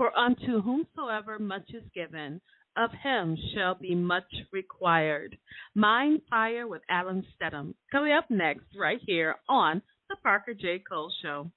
For unto whomsoever much is given, of him shall be much required. Mindfire with Alan Steadham. Coming up next, right here on The Parker J. Cole Show.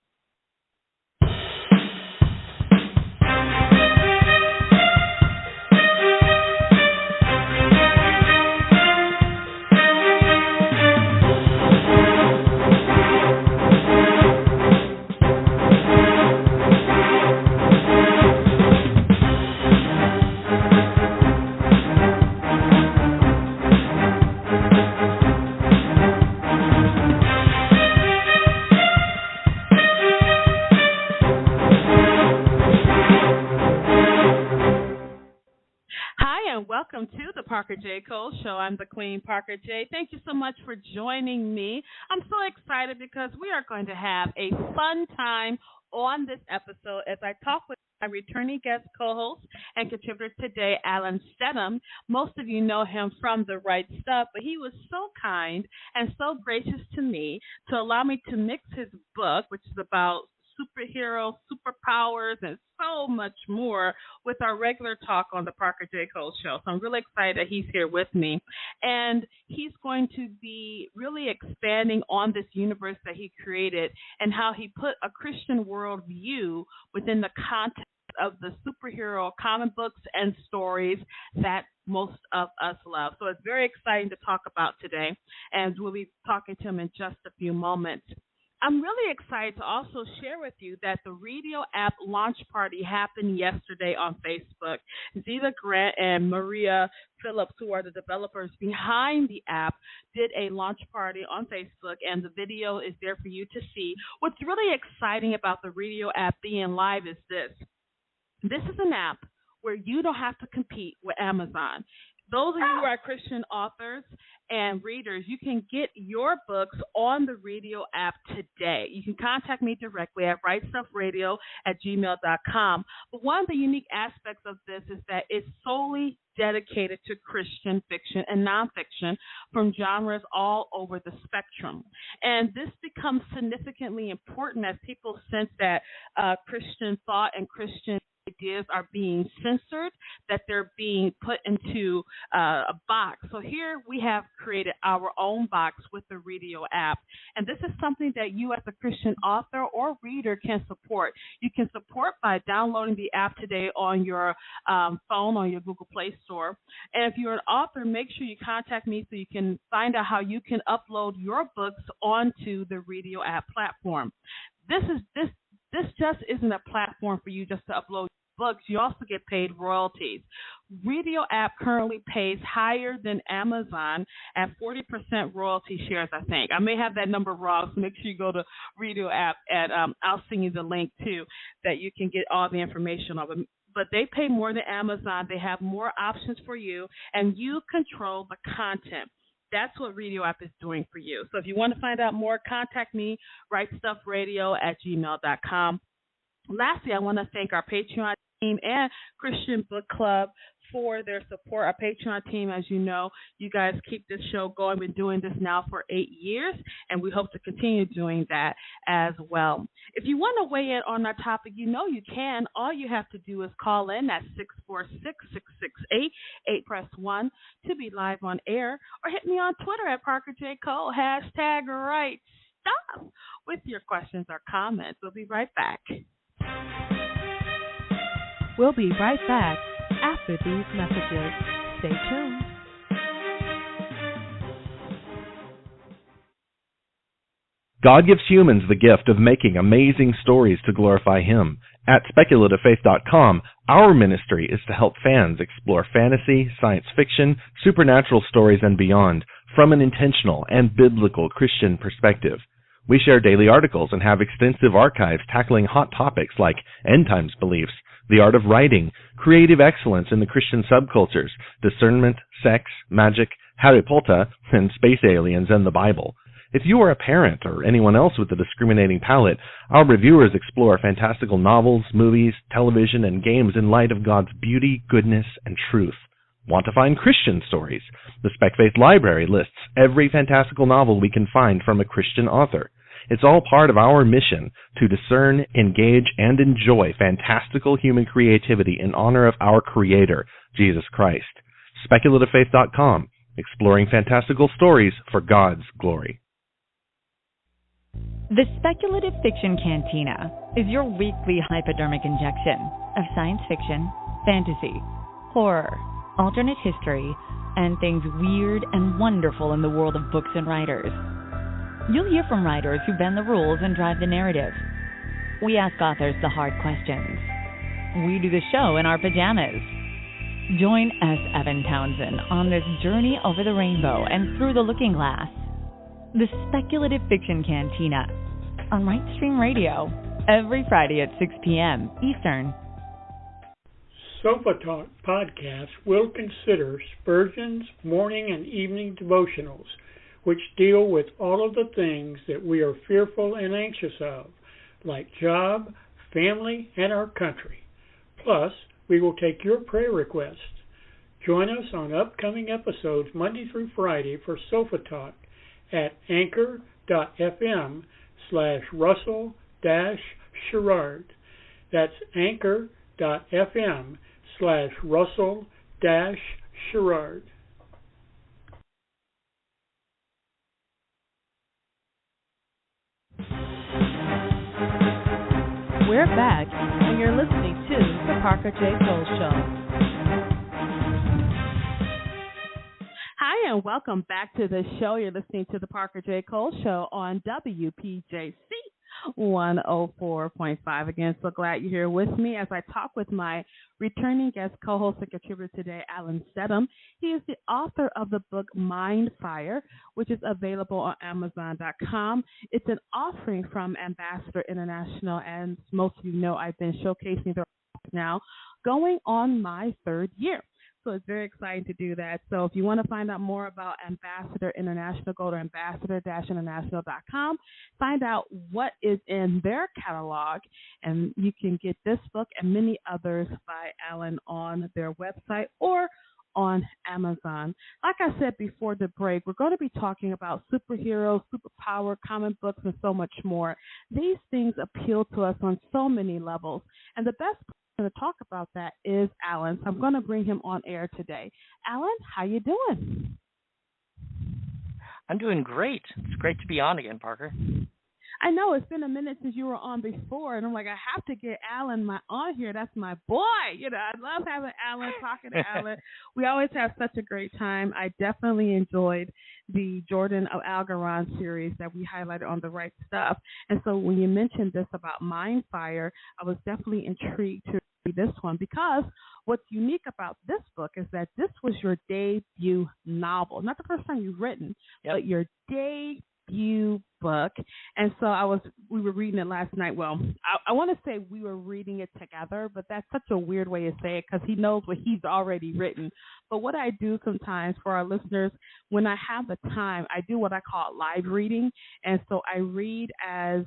Welcome to the Parker J. Cole Show. I'm the Queen, Parker J. Thank you so much for joining me. I'm so excited because we are going to have a fun time on this episode as I talk with my returning guest co-host and contributor today, Alan Steadham. Most of you know him from The Right Stuff, but he was so kind and so gracious to me to allow me to mix his book, which is about superheroes, superpowers, and so much more with our regular talk on the Parker J. Cole Show. So I'm really excited that he's here with me. And he's going to be really expanding on this universe that he created and how he put a Christian worldview within the context of the superhero comic books and stories that most of us love. So it's very exciting to talk about today, and we'll be talking to him in just a few moments. I'm really excited to also share with you that the Radio app launch party happened yesterday on Facebook. Zeta Grant and Maria Phillips, who are the developers behind the app, did a launch party on Facebook, and the video is there for you to see. What's really exciting about the Radio app being live is this. This is an app where you don't have to compete with Amazon. Those of you who are Christian authors and readers, you can get your books on the Radio app today. You can contact me directly at rightstuffradio@gmail.com. But one of the unique aspects of this is that it's solely dedicated to Christian fiction and nonfiction from genres all over the spectrum. And this becomes significantly important as people sense that Christian thought and Christian ideas are being censored, that they're being put into a box. So here we have created our own box with the Radio app. And this is something that you as a Christian author or reader can support. You can support by downloading the app today on your phone, on your Google Play Store. And if you're an author, make sure you contact me so you can find out how you can upload your books onto the Radio app platform. This just isn't a platform for you just to upload books. You also get paid royalties. Radio app currently pays higher than Amazon at 40% royalty shares, I think. I may have that number wrong, so make sure you go to Radio app, and I'll send you the link, too, that you can get all the information of it. But they pay more than Amazon. They have more options for you, and you control the content. That's what Radio app is doing for you. So if you want to find out more, contact me, rightstuffradio@gmail.com. Lastly, I want to thank our Patreon team and Christian Book Club for their support. Our Patreon team, as you know, you guys keep this show going. We've been doing this now for 8 years, and we hope to continue doing that as well. If you want to weigh in on our topic, you know you can. All you have to do is call in at 646-668-8press1 to be live on air, or hit me on Twitter at Parker J. Cole, #RightStuff, with your questions or comments. We'll be right back. We'll be right back after these messages. Stay tuned. God gives humans the gift of making amazing stories to glorify Him. At SpeculativeFaith.com, our ministry is to help fans explore fantasy, science fiction, supernatural stories, and beyond from an intentional and biblical Christian perspective. We share daily articles and have extensive archives tackling hot topics like end times beliefs, the art of writing, creative excellence in the Christian subcultures, discernment, sex, magic, Harry Potter, and space aliens and the Bible. If you are a parent or anyone else with a discriminating palate, our reviewers explore fantastical novels, movies, television, and games in light of God's beauty, goodness, and truth. Want to find Christian stories? The Spec Faith Library lists every fantastical novel we can find from a Christian author. It's all part of our mission to discern, engage, and enjoy fantastical human creativity in honor of our Creator, Jesus Christ. SpeculativeFaith.com, exploring fantastical stories for God's glory. The Speculative Fiction Cantina is your weekly hypodermic injection of science fiction, fantasy, horror, alternate history, and things weird and wonderful in the world of books and writers. You'll hear from writers who bend the rules and drive the narrative. We ask authors the hard questions. We do the show in our pajamas. Join S. Evan Townsend on this journey over the rainbow and through the looking glass. The Speculative Fiction Cantina on Rightstream Radio every Friday at 6 p.m. Eastern. Sofa Talk podcast will consider Spurgeon's morning and evening devotionals, which deal with all of the things that we are fearful and anxious of, like job, family, and our country. Plus, we will take your prayer requests. Join us on upcoming episodes Monday through Friday for Sofa Talk at anchor.fm/Russell-Sherrard. That's anchor.fm/Russell-Sherrard. We're back, and you're listening to The Parker J. Cole Show. Hi, and welcome back to the show. You're listening to The Parker J. Cole Show on WPJC 104.5. Again, so glad you're here with me as I talk with my returning guest co-host and contributor today, Alan Steadham. He is the author of the book Mindfire, which is available on Amazon.com. It's an offering from Ambassador International, and most of you know I've been showcasing their now going on my third year. So it's very exciting to do that. So if you want to find out more about Ambassador International, go to ambassador-international.com. Find out what is in their catalog, and you can get this book and many others by Alan on their website or on Amazon. Like I said before the break, we're going to be talking about superheroes, superpower, comic books, and so much more. These things appeal to us on so many levels, and the best to talk about that is Alan. So I'm going to bring him on air today. Alan, how you doing? I'm doing great. It's great to be on again, Parker. I know it's been a minute since you were on before, and I'm like, I have to get Alan on here. That's my boy. You know, I love having Alan, talking to Alan. We always have such a great time. I definitely enjoyed the Jordan of Algaron series that we highlighted on The Right Stuff. And so when you mentioned this about Mindfire, I was definitely intrigued to read this one, because what's unique about this book is that this was your debut novel. Not the first time you've written, but your debut book. And so we were reading it last night. Well, I want to say we were reading it together, but that's such a weird way to say it because he knows what he's already written. But what I do sometimes for our listeners, when I have the time, I do what I call live reading. And so I read and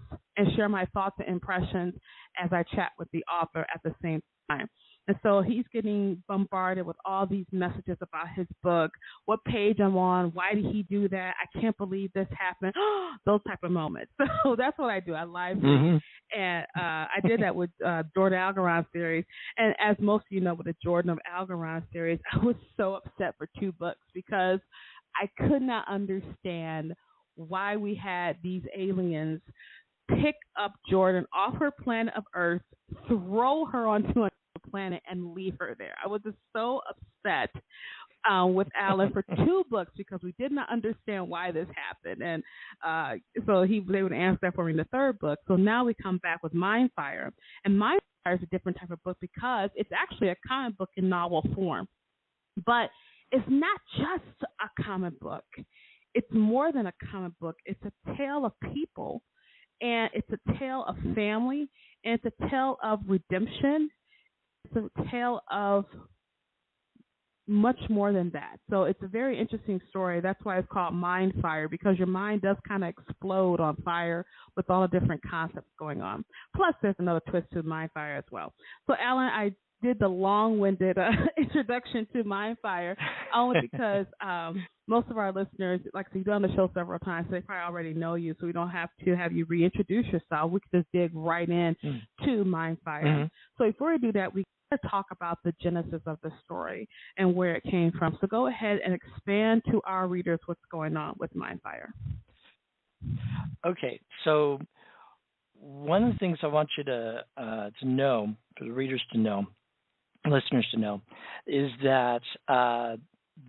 share my thoughts and impressions as I chat with the author at the same time. And so he's getting bombarded with all these messages about his book, what page I'm on, why did he do that, I can't believe this happened, those type of moments. So that's what I do. I live read. And I did that with Jordan Algaron series. And as most of you know, with the Jordan of Algaron series, I was so upset for 2 books because I could not understand why we had these aliens pick up Jordan off her planet of Earth, throw her onto another planet, and leave her there. I was just so upset with Alan for 2 books because we did not understand why this happened. And so they would answer that for me in the 3rd book. So now we come back with Mindfire. And Mindfire is a different type of book because it's actually a comic book in novel form. But it's not just a comic book. It's more than a comic book. It's a tale of people, and it's a tale of family, and it's a tale of redemption. It's a tale of much more than that. So it's a very interesting story. That's why it's called Mindfire, because your mind does kind of explode on fire with all the different concepts going on. Plus, there's another twist to Mindfire as well. So, Alan, I did the long-winded introduction to Mindfire, only because most of our listeners, like I said, you've done the show several times, so they probably already know you, so we don't have to have you reintroduce yourself. We can just dig right in to Mindfire. Mm-hmm. So before we do that, we got to talk about the genesis of the story and where it came from. So go ahead and expand to our readers what's going on with Mindfire. Okay, so one of the things I want you to know, for the readers to know, listeners to know, is that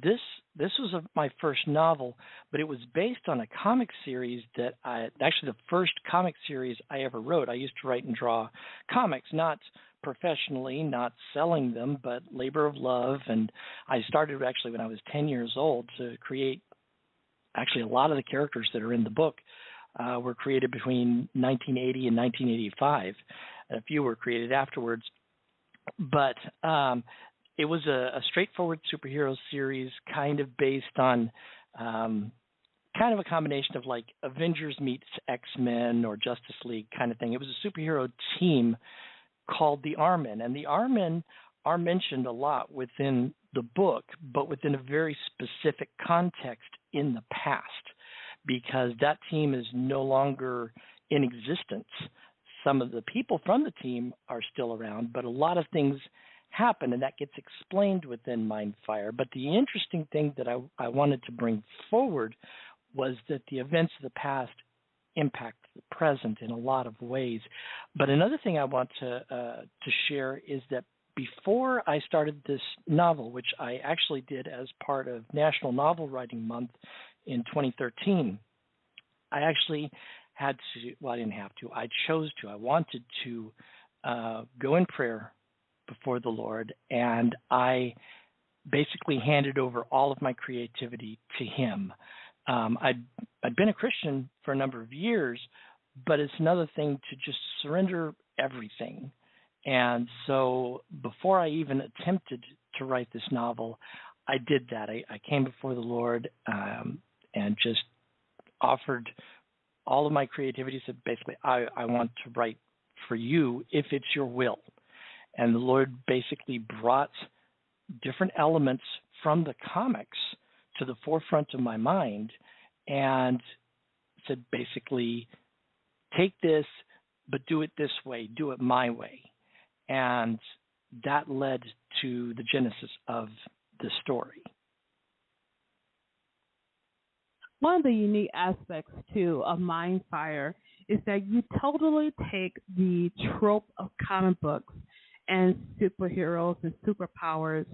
this was my first novel, but it was based on a comic series that actually the first comic series I ever wrote. I used to write and draw comics, not professionally, not selling them, but labor of love. And I started actually when I was 10 years old to create actually a lot of the characters that are in the book. Were created between 1980 and 1985. A few were created afterwards. But it was a straightforward superhero series, kind of based on kind of a combination of like Avengers meets X-Men or Justice League kind of thing. It was a superhero team called the R-Men. And the R-Men are mentioned a lot within the book, but within a very specific context in the past, because that team is no longer in existence. Some of the people from the team are still around, but a lot of things happen, and that gets explained within Mindfire. But the interesting thing that I wanted to bring forward was that the events of the past impact the present in a lot of ways. But another thing I want to share is that before I started this novel, which I actually did as part of National Novel Writing Month in 2013, I actually had to, well, I didn't have to, I chose to, I wanted to go in prayer before the Lord, and I basically handed over all of my creativity to Him. I'd been a Christian for a number of years, but it's another thing to just surrender everything. And so before I even attempted to write this novel, I did that. I came before the Lord and just offered all of my creativity. Said basically, I want to write for you if it's your will. And the Lord basically brought different elements from the comics to the forefront of my mind and said basically, take this, but do it this way, do it my way. And that led to the genesis of the story. One of the unique aspects, too, of Mindfire is that you totally take the trope of comic books and superheroes and superpowers,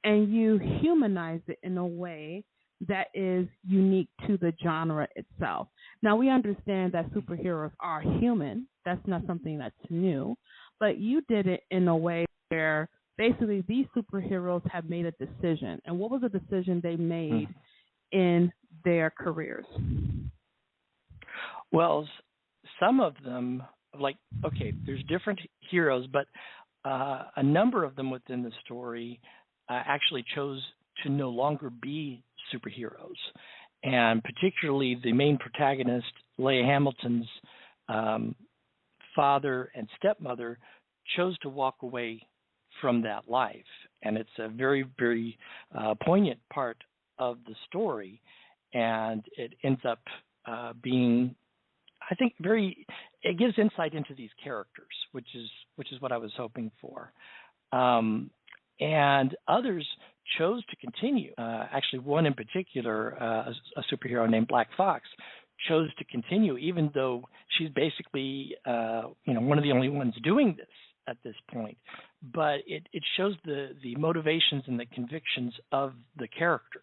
and you humanize it in a way that is unique to the genre itself. Now, we understand that superheroes are human. That's not something that's new. But you did it in a way where basically these superheroes have made a decision. And what was the decision they made in their careers? Well, some of them, like, okay, there's different heroes, but a number of them within the story actually chose to no longer be superheroes. And particularly the main protagonist, Leah Hamilton's father and stepmother, chose to walk away from that life. And it's a very, very poignant part of the story. And it ends up being, I think, it gives insight into these characters, which is what I was hoping for. And others chose to continue. Actually, one in particular, a superhero named Black Fox, chose to continue, even though she's basically, one of the only ones doing this at this point. But it shows the motivations and the convictions of the characters.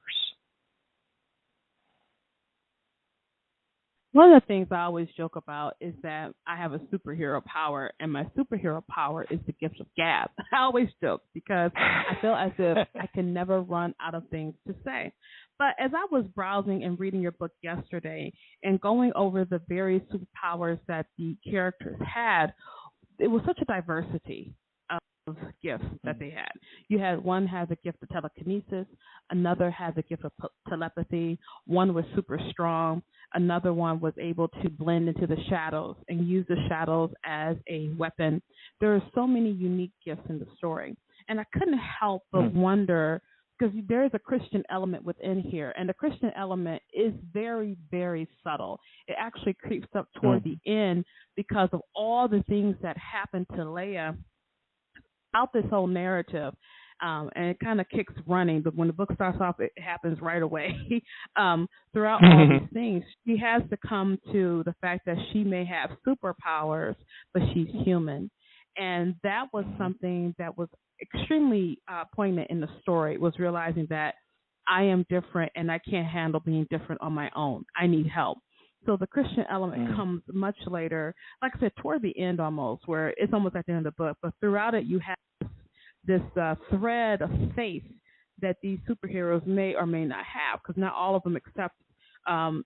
One of the things I always joke about is that I have a superhero power, and my superhero power is the gift of gab. I always joke because I feel as if I can never run out of things to say. But as I was browsing and reading your book yesterday and going over the various superpowers that the characters had, it was such a diversity of gifts that they had. You had one had the gift of telekinesis, another had the gift of telepathy, one was super strong, another one was able to blend into the shadows and use the shadows as a weapon. There are so many unique gifts in the story. And I couldn't help but wonder, because there is a Christian element within here, and the Christian element is very, very subtle. It actually creeps up toward the end because of all the things that happened to Leia out this whole narrative, and it kind of kicks running, but when the book starts off, it happens right away. Throughout all these things, she has to come to the fact that she may have superpowers, but she's human. And that was something that was extremely poignant in the story, was realizing that I am different and I can't handle being different on my own. I need help. So the Christian element comes much later, like I said, toward the end almost, where it's almost at the end of the book. But throughout it, you have this thread of faith that these superheroes may or may not have, because not all of them accept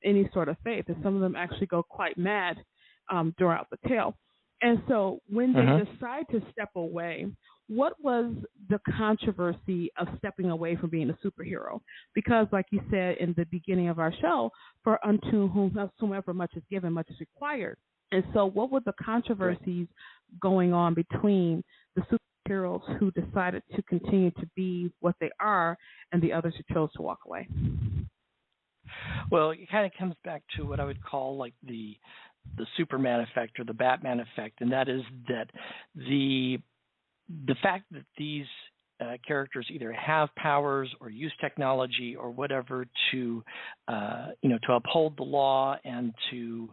any sort of faith, and some of them actually go quite mad throughout the tale. And so when they decide to step away, what was the controversy of stepping away from being a superhero? Because, like you said in the beginning of our show, for unto whomever much is given, much is required. And so what were the controversies going on between the superheroes who decided to continue to be what they are and the others who chose to walk away? Well, it kind of comes back to what I would call like the Superman effect or the Batman effect, and that is that the fact that these characters either have powers or use technology or whatever to uphold the law and to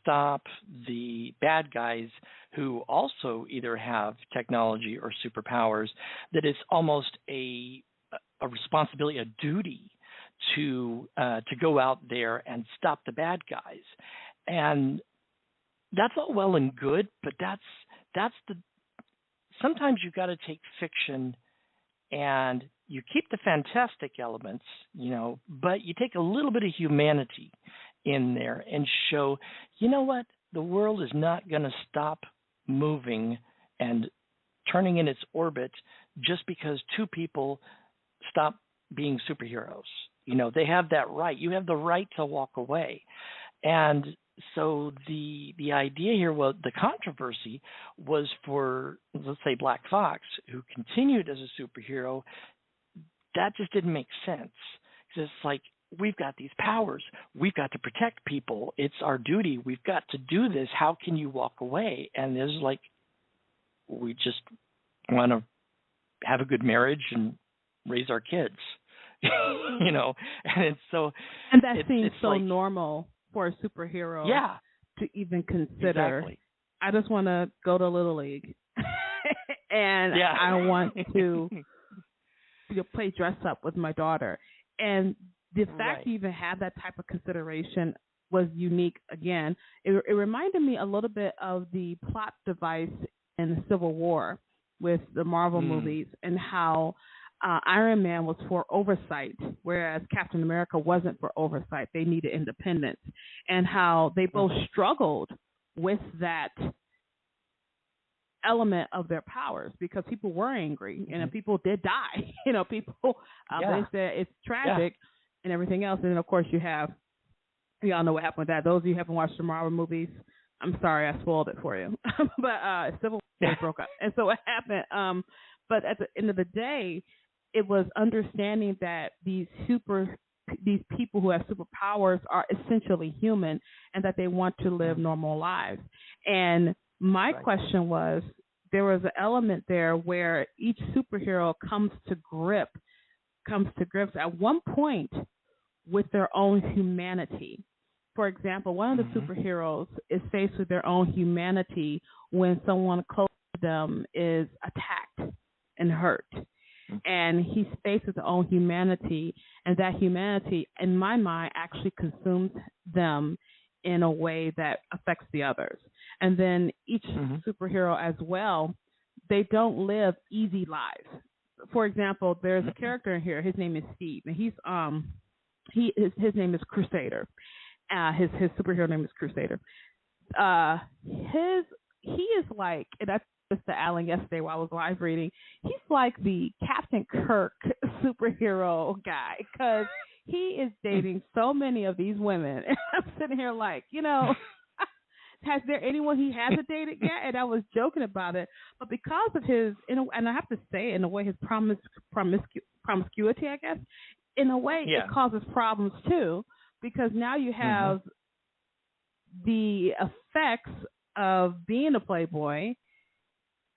stop the bad guys who also either have technology or superpowers, that it's almost a responsibility, a duty to go out there and stop the bad guys. And that's all well and good, but that's the sometimes you've got to take fiction and you keep the fantastic elements, but you take a little bit of humanity in there and show, you know what, the world is not going to stop moving and turning in its orbit just because two people stop being superheroes. They have that right. You have the right to walk away. And so the idea here was, the controversy was for, let's say, Black Fox, who continued as a superhero. That just didn't make sense. It's like, we've got these powers. We've got to protect people. It's our duty. We've got to do this. How can you walk away? And there's like, we just want to have a good marriage and raise our kids, and it's so. And that seems so like, normal for a superhero to even consider. Exactly. I just want to go to Little League and I want to play dress up with my daughter. And the fact you even have that type of consideration was unique. Again, it reminded me a little bit of the plot device in the Civil War with the Marvel movies, and how Iron Man was for oversight, whereas Captain America wasn't for oversight. They needed independence, and how they both struggled with that element of their powers, because people were angry and people did die. People, they said it's tragic and everything else. And then, of course, y'all know what happened with that. Those of you who haven't watched the Marvel movies, I'm sorry I spoiled it for you. But Civil War broke up. And so what happened, but at the end of the day, it was understanding that these people who have superpowers are essentially human, and that they want to live normal lives. And my question was, there was an element there where each superhero comes to grips at one point with their own humanity. For example, one of the superheroes is faced with their own humanity when someone close to them is attacked and hurt. And he's faced with his own humanity, and that humanity, in my mind, actually consumes them in a way that affects the others. And then each superhero as well, they don't live easy lives. For example, there's a character in here. His name is Steve, and his name is Crusader. His superhero name is Crusader. He is like, and this to Alan yesterday while I was live reading. He's like the Captain Kirk superhero guy because he is dating so many of these women. And I'm sitting here like, has there anyone he hasn't dated yet? And I was joking about it. But because of his, and I have to say, in a way, his promiscuity, I guess, in a way, it causes problems too, because now you have the effects of being a playboy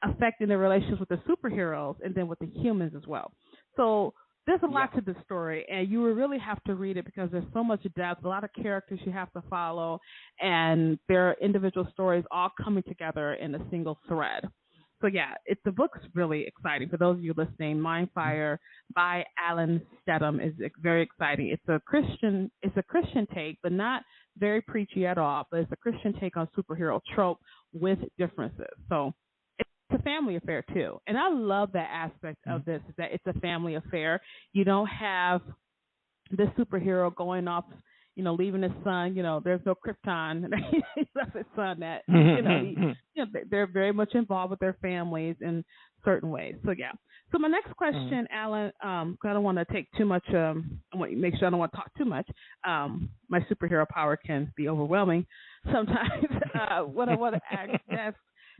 affecting the relations with the superheroes and then with the humans as well. So there's a lot to the story, and you really have to read it because there's so much depth, a lot of characters you have to follow, and there are individual stories all coming together in a single thread. So the book's really exciting. For those of you listening, Mindfire by Alan Steadham is very exciting. It's a Christian take, but not very preachy at all. But it's a Christian take on superhero trope with differences. So it's a family affair too, and I love that aspect of this. Is that it's a family affair. You don't have this superhero going off, leaving his son. There's no Krypton. He left his son. That they're very much involved with their families in certain ways. So So my next question, Alan, I don't want to take too much. I want to make sure I don't want to talk too much. My superhero power can be overwhelming sometimes. What I want to ask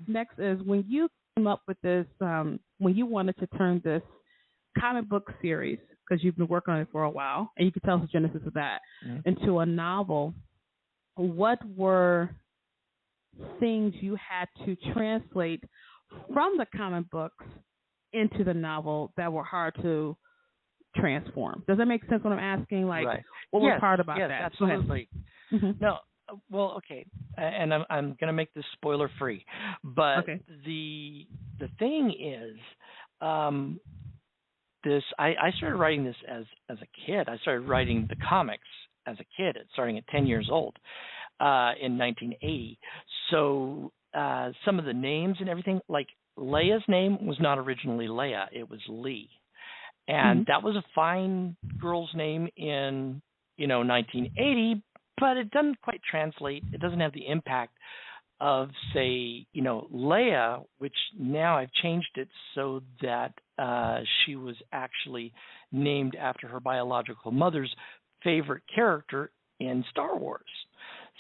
next is, when you came up with this, when you wanted to turn this comic book series, because you've been working on it for a while, and you can tell us the genesis of that, into a novel, what were things you had to translate from the comic books into the novel that were hard to transform? Does that make sense what I'm asking? Like, what was hard about that? Yes, absolutely. No, well, okay, and I'm going to make this spoiler free, but the thing is, I started writing this as a kid. I started writing the comics as a kid, starting at 10 years old in 1980. So some of the names and everything, like Leia's name was not originally Leia, it was Lee. And that was a fine girl's name in 1980, but it doesn't quite translate. It doesn't have the impact of, say, Leia, which now I've changed it so that she was actually named after her biological mother's favorite character in Star Wars.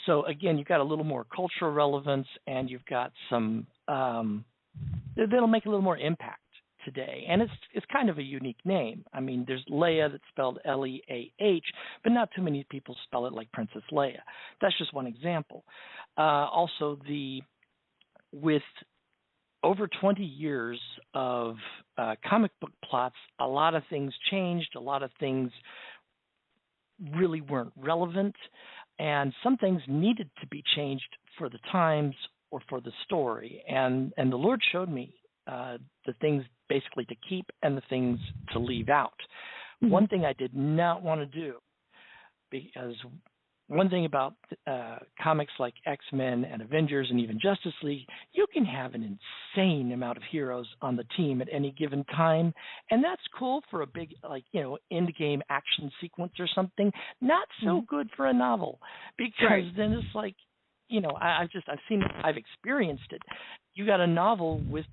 So again, you've got a little more cultural relevance, and you've got some that'll make a little more impact today. And it's kind of a unique name. I mean, there's Leia that's spelled Leah, but not too many people spell it like Princess Leia. That's just one example. Also, with over 20 years of comic book plots, a lot of things changed. A lot of things really weren't relevant, and some things needed to be changed for the times or for the story. And the Lord showed me the things basically to keep and the things to leave out. One thing I did not want to do, because one thing about comics like X-Men and Avengers and even Justice League, you can have an insane amount of heroes on the team at any given time, and that's cool for a big, end-game action sequence or something. Not so good for a novel, because then it's like, I've experienced it. You got a novel with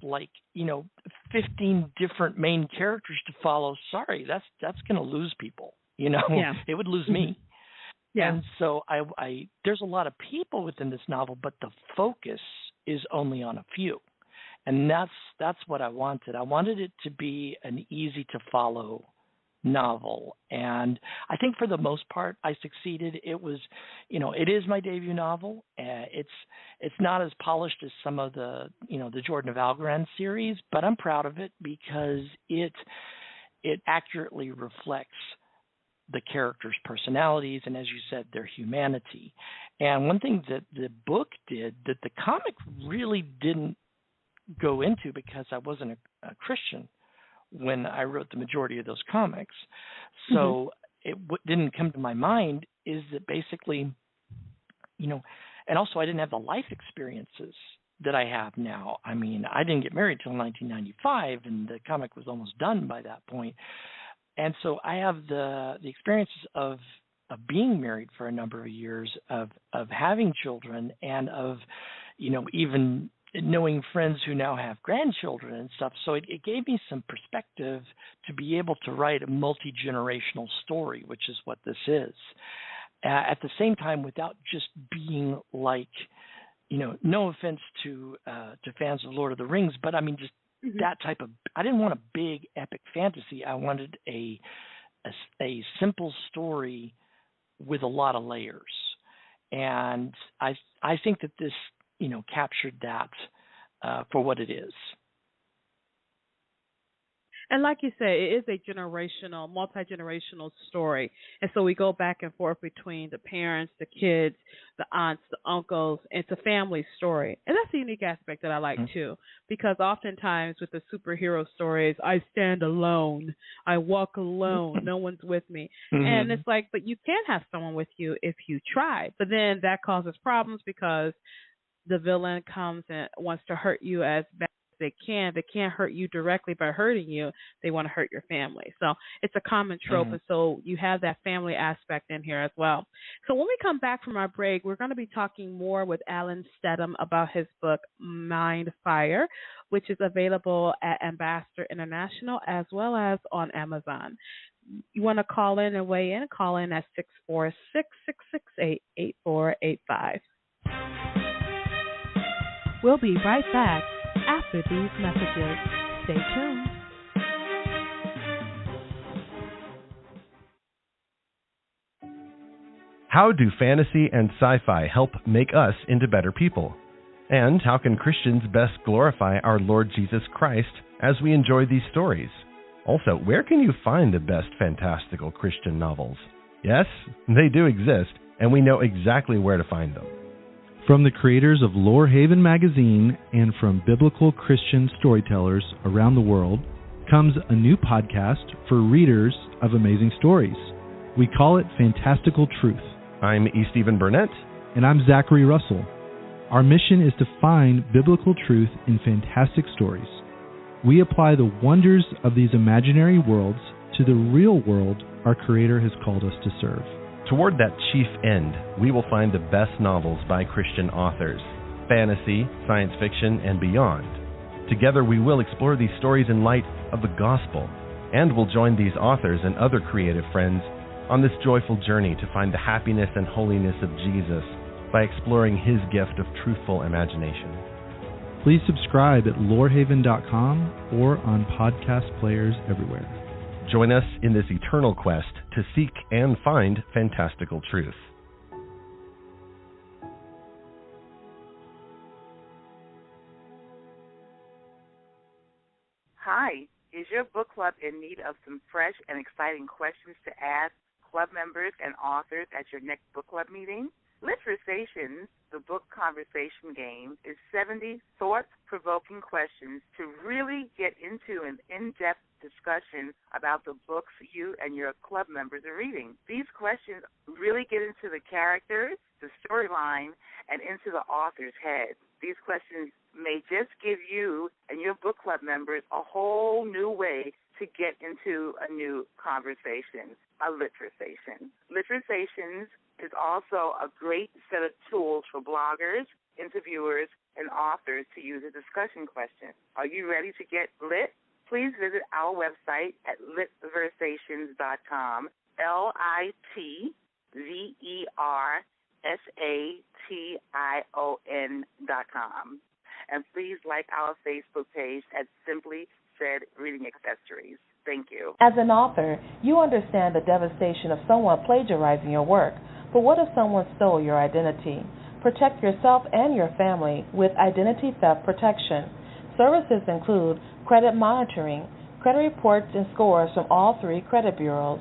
15 different main characters to follow. Sorry, that's going to lose people. It would lose me. Yeah. And so I there's a lot of people within this novel, but the focus is only on a few. And that's what I wanted. I wanted it to be an easy to follow novel. And I think for the most part I succeeded. It was, it is my debut novel. It's not as polished as some of the Jordan of Algorand series, but I'm proud of it because it accurately reflects the characters' personalities and, as you said, their humanity. And one thing that the book did that the comic really didn't go into, because I wasn't a Christian when I wrote the majority of those comics, so it didn't come to my mind, is that basically, and also I didn't have the life experiences that I have now. I mean, I didn't get married till 1995, and the comic was almost done by that point. And so I have the experiences of being married for a number of years, of having children, and of, even knowing friends who now have grandchildren and stuff. So it gave me some perspective to be able to write a multi-generational story, which is what this is. At the same time, without just being like, no offense to fans of Lord of the Rings, but I mean just that type of. I didn't want a big epic fantasy. I wanted a simple story with a lot of layers, and I think that this captured that for what it is. And like you say, it is a generational, multi-generational story. And so we go back and forth between the parents, the kids, the aunts, the uncles. It's a family story. And that's a unique aspect that I like, too, because oftentimes with the superhero stories, I stand alone. I walk alone. No one's with me. And it's like, but you can have someone with you if you try. But then that causes problems because the villain comes and wants to hurt you as bad they can. They can't hurt you directly by hurting you. They want to hurt your family. So it's a common trope, and so you have that family aspect in here as well. So when we come back from our break, we're going to be talking more with Alan Steadham about his book, Mindfire, which is available at Ambassador International as well as on Amazon. You want to call in and weigh in? Call in at 646-668-8485. We'll be right back after these messages. Stay tuned. How do fantasy and sci-fi help make us into better people? And how can Christians best glorify our Lord Jesus Christ as we enjoy these stories? Also, where can you find the best fantastical Christian novels? Yes, they do exist, and we know exactly where to find them. From the creators of Lorehaven magazine and from biblical Christian storytellers around the world comes a new podcast for readers of amazing stories. We call it Fantastical Truth. I'm E. Stephen Burnett. And I'm Zachary Russell. Our mission is to find biblical truth in fantastic stories. We apply the wonders of these imaginary worlds to the real world our Creator has called us to serve. Toward that chief end, we will find the best novels by Christian authors, fantasy, science fiction, and beyond. Together we will explore these stories in light of the gospel, and we'll join these authors and other creative friends on this joyful journey to find the happiness and holiness of Jesus by exploring His gift of truthful imagination. Please subscribe at lorehaven.com or on podcast players everywhere. Join us in this eternal quest to seek and find fantastical truth. Hi, is your book club in need of some fresh and exciting questions to ask club members and authors at your next book club meeting? Literations, the book conversation game, is 70 thought-provoking questions to really get into an in-depth discussion about the books you and your club members are reading. These questions really get into the characters, the storyline, and into the author's head. These questions may just give you and your book club members a whole new way to get into a new conversation, a literation. Literations is also a great set of tools for bloggers, interviewers, and authors to use a discussion question. Are you ready to get lit? Please visit our website at litversations.com, LITVERSATION.com. And please like our Facebook page at Simply Said Reading Accessories. Thank you. As an author, you understand the devastation of someone plagiarizing your work. But what if someone stole your identity? Protect yourself and your family with identity theft protection. Services include credit monitoring, credit reports and scores from all 3 credit bureaus,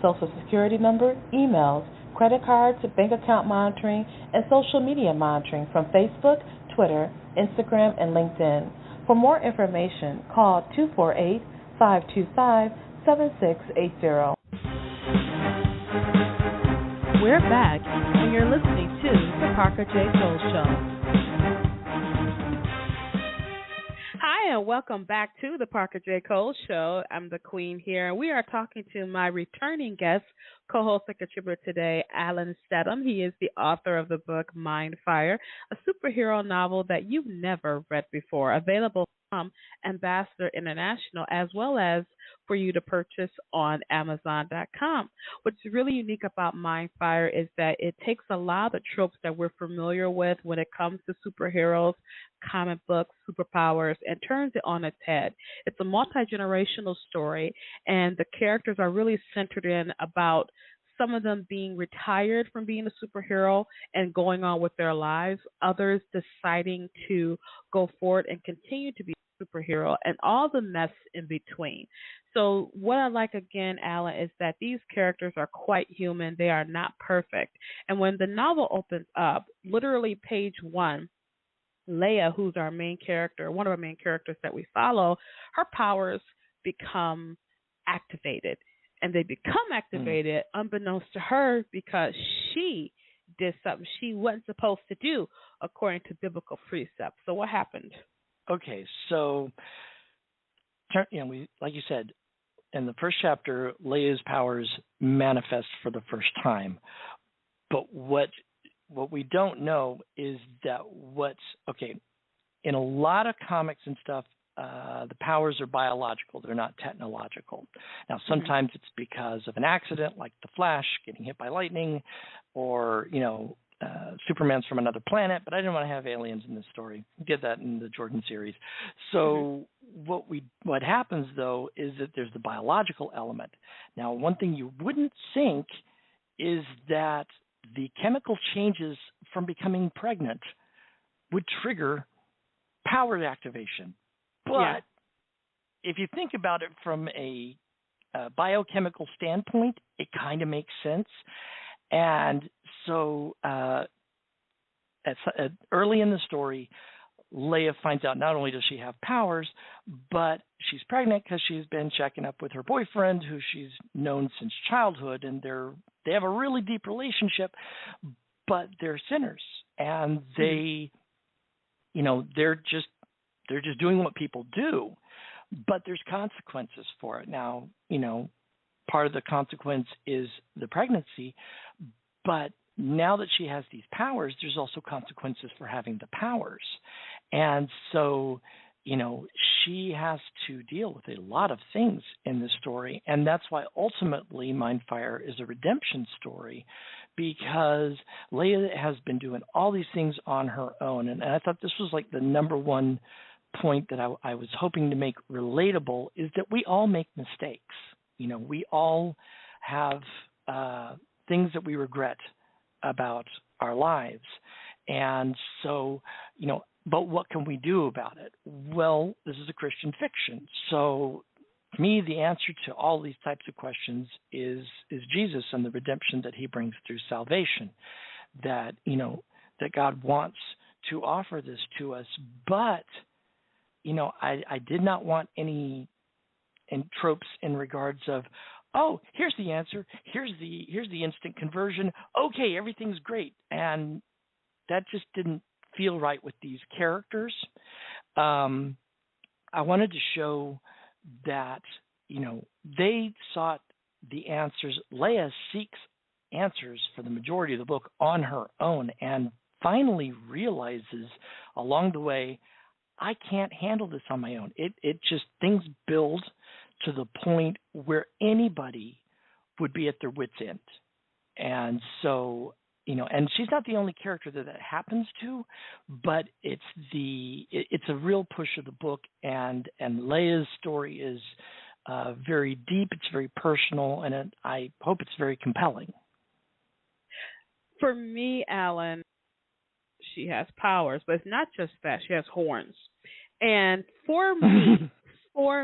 social security number, emails, credit cards, bank account monitoring, and social media monitoring from Facebook, Twitter, Instagram, and LinkedIn. For more information, call 248-525-7680. We're back, and you're listening to The Parker J. Cole Show. Hi, Hi, and welcome back to the Parker J. Cole Show. I'm the Queen here, and we are talking to my returning guest, co-host and contributor today, Alan Steadham. He is the author of the book Mindfire, a superhero novel that you've never read before, available from Ambassador International, as well as for you to purchase on Amazon.com. What's really unique about Mindfire is that it takes a lot of the tropes that we're familiar with when it comes to superheroes, comic books, superpowers, and turns it on its head. It's a multi-generational story, and the characters are really centered in about some of them being retired from being a superhero and going on with their lives, others deciding to go forward and continue to be a superhero, and all the mess in between. So what I like, again, Alan, is that these characters are quite human. They are not perfect. And when the novel opens up, literally page 1, Leia, who's our main character, one of our main characters that we follow, her powers become activated. And they become activated unbeknownst to her because she did something she wasn't supposed to do according to biblical precepts. So what happened? Okay, so we, like you said, in the first chapter, Leia's powers manifest for the first time. But what we don't know is that in a lot of comics and stuff, the powers are biological. They're not technological. Now, sometimes it's because of an accident, like the Flash getting hit by lightning, or, Superman's from another planet, but I didn't want to have aliens in this story. We did that in the Jordan series. So what happens, though, is that there's the biological element. Now, one thing you wouldn't think is that the chemical changes from becoming pregnant would trigger power activation. But if you think about it from a biochemical standpoint, it kind of makes sense. And so early in the story, Leia finds out not only does she have powers, but she's pregnant because she's been checking up with her boyfriend, who she's known since childhood, and they have a really deep relationship, but they're sinners, and they're just doing what people do, but there's consequences for it. Now, part of the consequence is the pregnancy, but now that she has these powers, there's also consequences for having the powers. And so, she has to deal with a lot of things in this story, and that's why ultimately Mindfire is a redemption story, because Leia has been doing all these things on her own, and I thought this was like the number one point that I was hoping to make relatable, is that we all make mistakes. We all have things that we regret about our lives. And so, but what can we do about it? Well, this is a Christian fiction. So to me, the answer to all these types of questions is Jesus and the redemption that he brings through salvation, that God wants to offer this to us. But I did not want any tropes in regards of, oh, here's the answer, here's the instant conversion, okay, everything's great. And that just didn't feel right with these characters. I wanted to show that, they sought the answers. Leia seeks answers for the majority of the book on her own, and finally realizes along the way, I can't handle this on my own. It just, things build to the point where anybody would be at their wit's end. And so, and she's not the only character that happens to, but it's a real push of the book, and Leia's story is very deep, it's very personal, and I hope it's very compelling. For me, Alan, she has powers, but it's not just that. She has horns. And for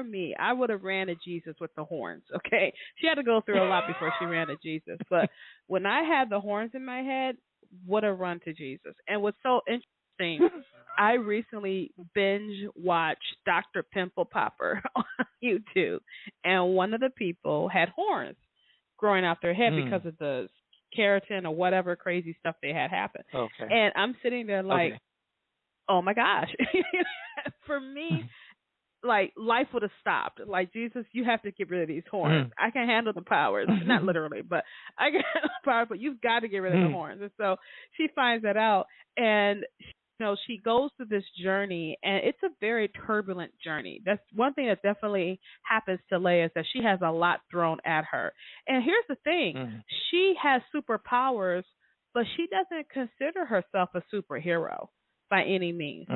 me, I would have ran to Jesus with the horns, okay? She had to go through a lot before she ran to Jesus. But when I had the horns in my head, would have run to Jesus. And what's so interesting, I recently binge watched Dr. Pimple Popper on YouTube. And one of the people had horns growing out their head because of the keratin or whatever crazy stuff they had happen. Okay. And I'm sitting there like, oh my gosh. For me, like life would have stopped. Like, Jesus, you have to get rid of these horns. I can handle the powers, not literally, but I can handle the power. But you've got to get rid of the horns. And so she finds that out, and she goes through this journey, and it's a very turbulent journey. That's one thing that definitely happens to Leia, is that she has a lot thrown at her. And here's the thing: she has superpowers, but she doesn't consider herself a superhero by any means.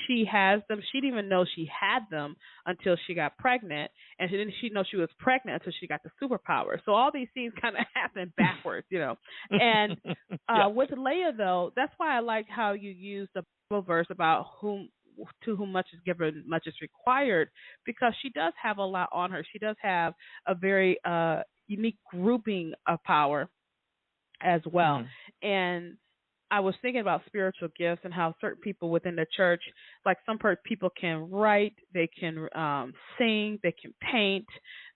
She has them. She didn't even know she had them until she got pregnant, and she didn't know she was pregnant until she got the superpower. So all these things kind of happen backwards, And with Leia, though, that's why I like how you use the Bible verse about to whom much is given, much is required, because she does have a lot on her. She does have a very unique grouping of power as well. And I was thinking about spiritual gifts and how certain people within the church, like some people can write, they can sing, they can paint,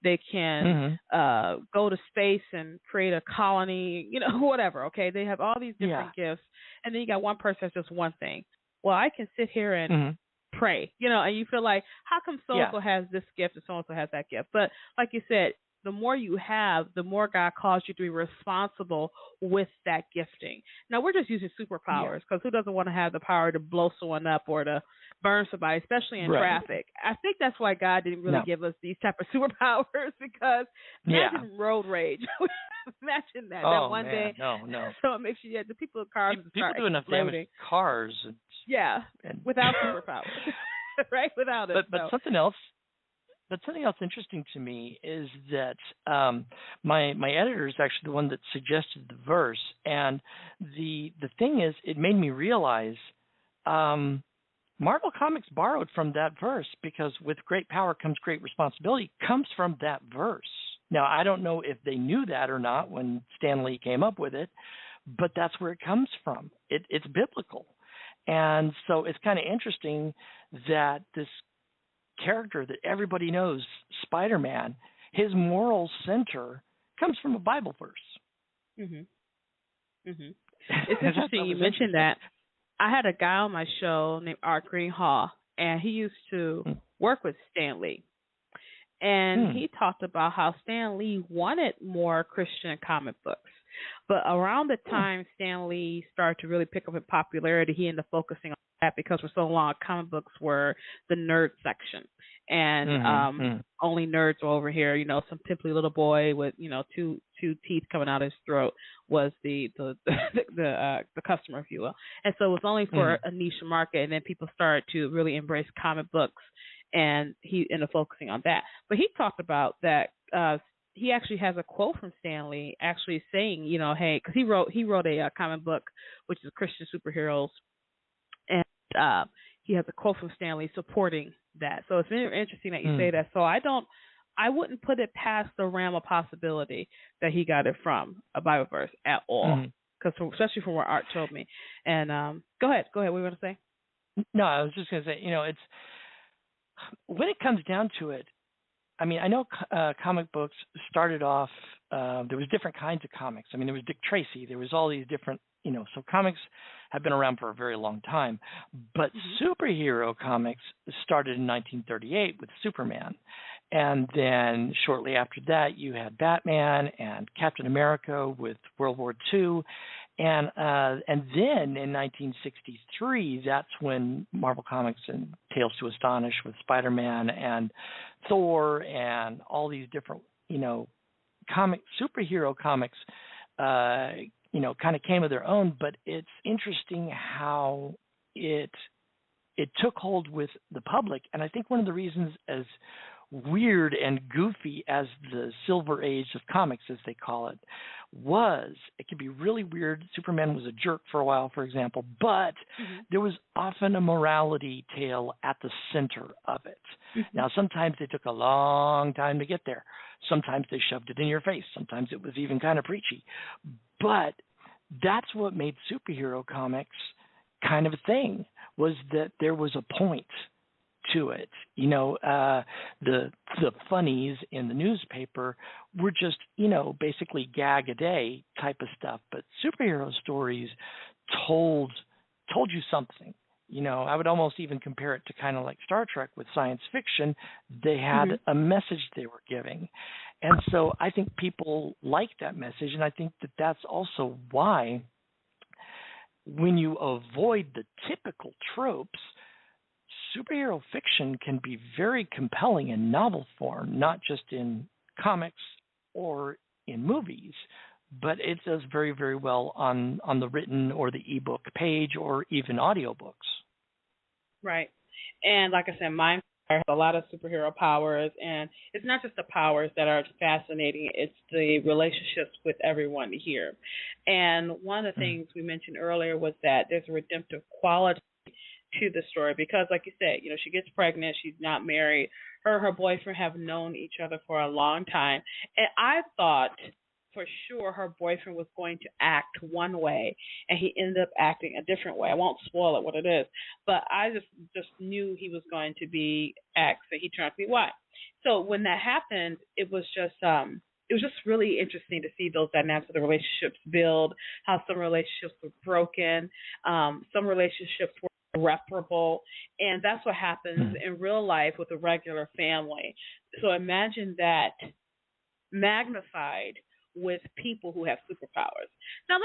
they can go to space and create a colony, whatever, okay? They have all these different gifts. And then you got one person that's just one thing. Well, I can sit here and pray, and you feel like, how come so-and-so has this gift and so-and-so has that gift? But like you said, the more you have, the more God calls you to be responsible with that gifting. Now, we're just using superpowers, because who doesn't want to have the power to blow someone up or to burn somebody, especially in traffic? I think that's why God didn't really give us these type of superpowers, because imagine road rage. Imagine that. that one day. No. So it makes you, the people in cars people do enough damage to cars. And without superpowers. Right? Without it. But something else. But something else interesting to me is that my editor is actually the one that suggested the verse, and the thing is, it made me realize Marvel Comics borrowed from that verse, because with great power comes great responsibility comes from that verse. Now, I don't know if they knew that or not when Stan Lee came up with it, but that's where it comes from. It's biblical, and so it's kind of interesting that this character that everybody knows, Spider-Man, his moral center comes from a Bible verse. It's interesting you mentioned that. I had a guy on my show named Art Greenhall, and he used to work with Stan Lee. And he talked about how Stan Lee wanted more Christian comic books. But around the time Stan Lee started to really pick up in popularity, he ended up focusing on that, because for so long comic books were the nerd section, and only nerds were over here. Some pimply little boy with two teeth coming out of his throat was the customer, if you will. And so it was only for a niche market, and then people started to really embrace comic books, and he ended up focusing on that. But he talked about that. He actually has a quote from Stan Lee actually saying, hey, because he wrote a comic book which is Christian superheroes. And he has a quote from Stan Lee supporting that. So it's very interesting that you say that. So I wouldn't put it past the realm of possibility that he got it from a Bible verse at all. Because especially from what Art told me. And go ahead. What were you going to say? No, I was just going to say, it's when it comes down to it, I mean, I know comic books started off, there was different kinds of comics. I mean, there was Dick Tracy. There was all these different, so comics have been around for a very long time. But superhero comics started in 1938 with Superman. And then shortly after that, you had Batman and Captain America with World War II. And then in 1963, that's when Marvel Comics and Tales to Astonish with Spider-Man and Thor and all these different, superhero comics, kind of came of their own. But it's interesting how it took hold with the public. And I think one of the reasons, as weird and goofy as the Silver Age of comics, as they call it, was, it could be really weird. Superman was a jerk for a while, for example, but there was often a morality tale at the center of it. Now, sometimes it took a long time to get there. Sometimes they shoved it in your face. Sometimes it was even kind of preachy. But that's what made superhero comics kind of a thing, was that there was a point to it. The funnies in the newspaper were just, basically gag a day type of stuff. But superhero stories told you something. I would almost even compare it to kind of like Star Trek with science fiction. They had a message they were giving. And so I think people like that message, and I think that that's also why when you avoid the typical tropes, superhero fiction can be very compelling in novel form, not just in comics or in movies, but it does very, very well on the written or the ebook page or even audiobooks. Right. And like I said, Mindfire has a lot of superhero powers, and it's not just the powers that are fascinating, it's the relationships with everyone here. And one of the things we mentioned earlier was that there's a redemptive quality to the story because, like you said, she gets pregnant, she's not married. Her boyfriend have known each other for a long time. And I thought for sure her boyfriend was going to act one way, and he ended up acting a different way. I won't spoil it what it is, but I just knew he was going to be X, and he turned out to be Y. So when that happened, it was just really interesting to see those dynamics of the relationships build, how some relationships were broken, some relationships were irreparable, and that's what happens in real life with a regular family. So imagine that magnified with people who have superpowers. Now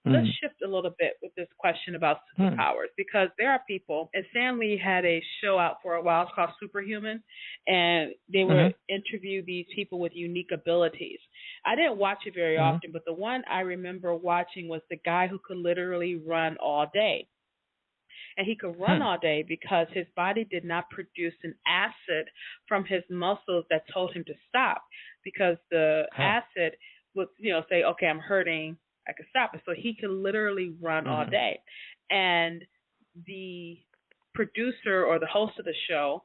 let's shift a little bit with this question about superpowers because there are people, and Stan Lee had a show out for a while, it's called Superhuman, and they would interview these people with unique abilities. I didn't watch it very often, but the one I remember watching was the guy who could literally run all day. And he could run all day because his body did not produce an acid from his muscles that told him to stop, because the acid would, say, okay, I'm hurting, I could stop it. So he could literally run all day. And the producer or the host of the show,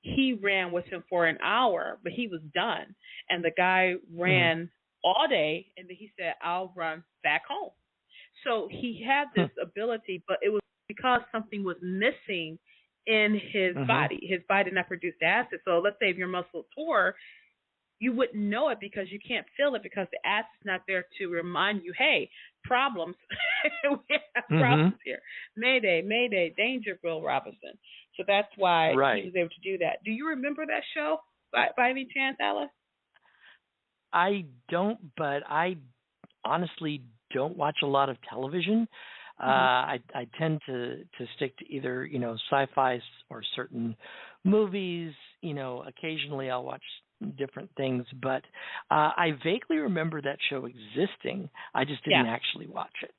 he ran with him for an hour, but he was done. And the guy ran all day, and then he said, I'll run back home. So he had this ability, but it was because something was missing in his body. His body did not produce the acid. So let's say if your muscle tore, you wouldn't know it because you can't feel it because the acid's not there to remind you, hey, problems. We have problems here. Mayday, mayday, danger, Will Robinson. So that's why he was able to do that. Do you remember that show by any chance, Alice? I don't, but I honestly don't watch a lot of television. I tend to stick to either, sci-fi or certain movies. Occasionally I'll watch different things, but I vaguely remember that show existing. I just didn't actually watch it.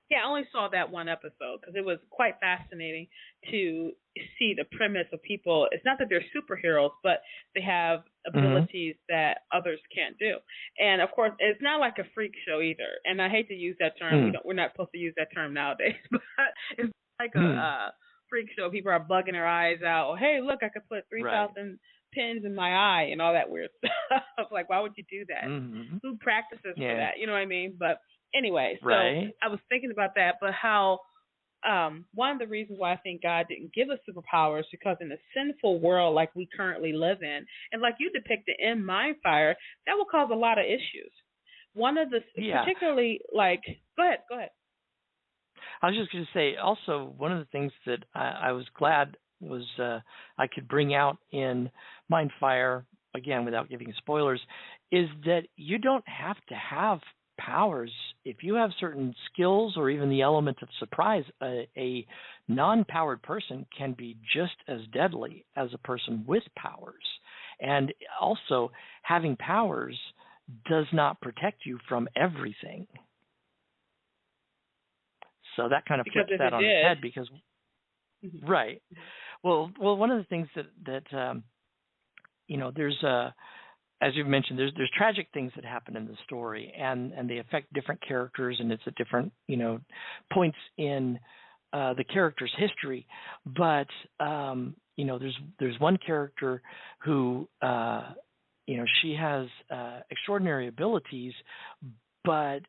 Yeah, I only saw that one episode because it was quite fascinating to see the premise of people. It's not that they're superheroes, but they have abilities that others can't do. And, of course, it's not like a freak show either. And I hate to use that term. We're not supposed to use that term nowadays. But it's like a freak show. People are bugging their eyes out. Oh, hey, look, I could put 3,000 pins in my eye and all that weird stuff. Like, why would you do that? Who practices for that? You know what I mean? But anyway, so I was thinking about that, but how one of the reasons why I think God didn't give us superpowers because in a sinful world like we currently live in, and like you depicted in Mindfire, that will cause a lot of issues. One of the particularly like, go ahead. I was just going to say also one of the things that I was glad was I could bring out in Mindfire, again without giving spoilers, is that you don't have to have powers. If you have certain skills or even the element of surprise, a non-powered person can be just as deadly as a person with powers. And also, having powers does not protect you from everything. So that kind of flips that on its head because, Well, one of the things that there's as you've mentioned, there's tragic things that happen in the story, and they affect different characters, and it's at different points in the character's history. But there's one character who she has extraordinary abilities, but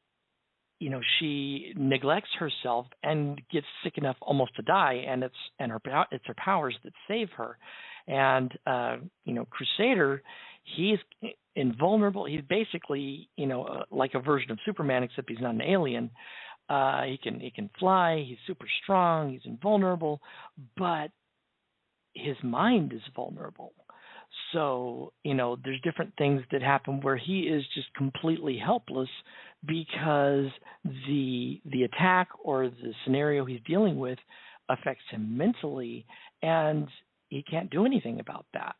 she neglects herself and gets sick enough almost to die, and it's her powers that save her. And Crusader, he's invulnerable. He's basically like a version of Superman, except he's not an alien. He can fly. He's super strong. He's invulnerable, but his mind is vulnerable. So, there's different things that happen where he is just completely helpless because the attack or the scenario he's dealing with affects him mentally, and he can't do anything about that,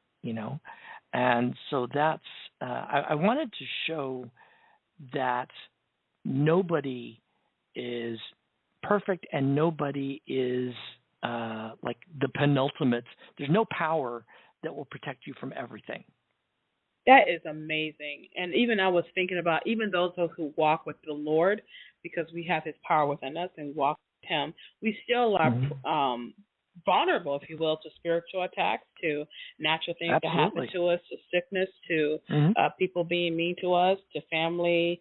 And so that's I wanted to show that nobody is perfect and nobody is like the penultimate. There's no power that will protect you from everything. That is amazing. And even I was thinking about even those of us who walk with the Lord, because we have his power within us and walk with him, we still are vulnerable, if you will, to spiritual attacks, to natural things that happen to us, to sickness, to people being mean to us, to family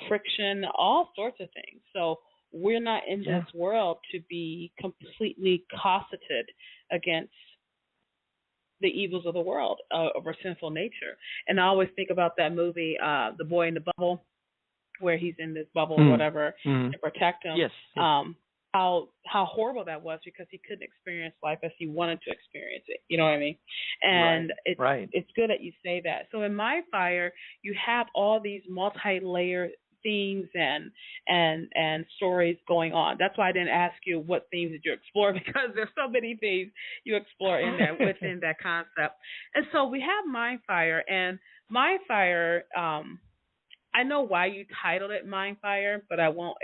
friction, all sorts of things. So we're not in this world to be completely cosseted against the evils of the world, of our sinful nature. And I always think about that movie, The Boy in the Bubble, where he's in this bubble or whatever to protect him. Yes. How horrible that was, because he couldn't experience life as he wanted to experience it. You know what I mean? And it's good that you say that. So in Mindfire, you have all these multi-layered themes and stories going on. That's why I didn't ask you what themes did you explore, because there's so many things you explore in there within that concept. And so we have Mindfire, and Mindfire, I know why you titled it Mindfire, but I won't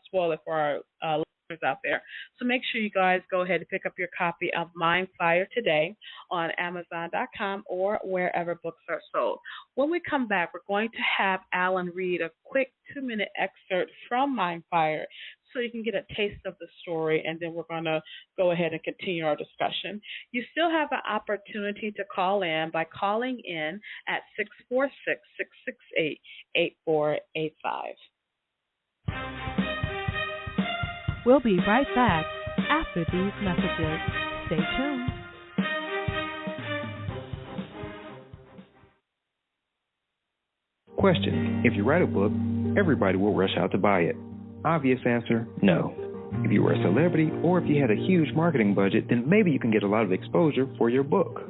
spoil it for our listeners out there. So make sure you guys go ahead and pick up your copy of Mindfire today on Amazon.com or wherever books are sold. When we come back, we're going to have Alan read a quick 2-minute excerpt from Mindfire so you can get a taste of the story, and then we're going to go ahead and continue our discussion. You still have an opportunity to call in by calling in at 646-668-8485. We'll be right back after these messages. Stay tuned. Question: if you write a book, everybody will rush out to buy it. Obvious answer, no. If you were a celebrity or if you had a huge marketing budget, then maybe you can get a lot of exposure for your book.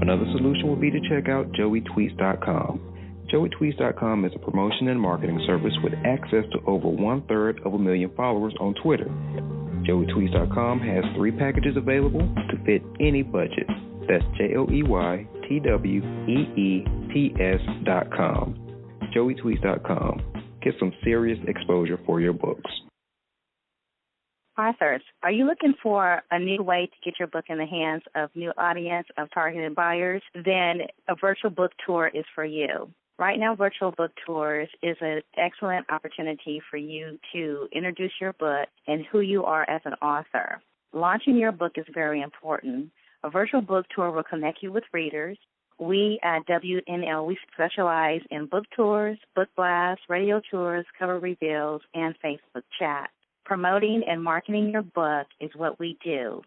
Another solution would be to check out joeytweets.com. joeytweets.com is a promotion and marketing service with access to over 1/3 of a million followers on Twitter. joeytweets.com has 3 packages available to fit any budget. That's joeytweets.com. joeytweets.com. Get some serious exposure for your books. Authors, are you looking for a new way to get your book in the hands of new audience of targeted buyers? Then a virtual book tour is for you. Right now, virtual book tours is an excellent opportunity for you to introduce your book and who you are as an author. Launching your book is very important. A virtual book tour will connect you with readers. We at WNL, we specialize in book tours, book blasts, radio tours, cover reveals, and Facebook chat. Promoting and marketing your book is what we do.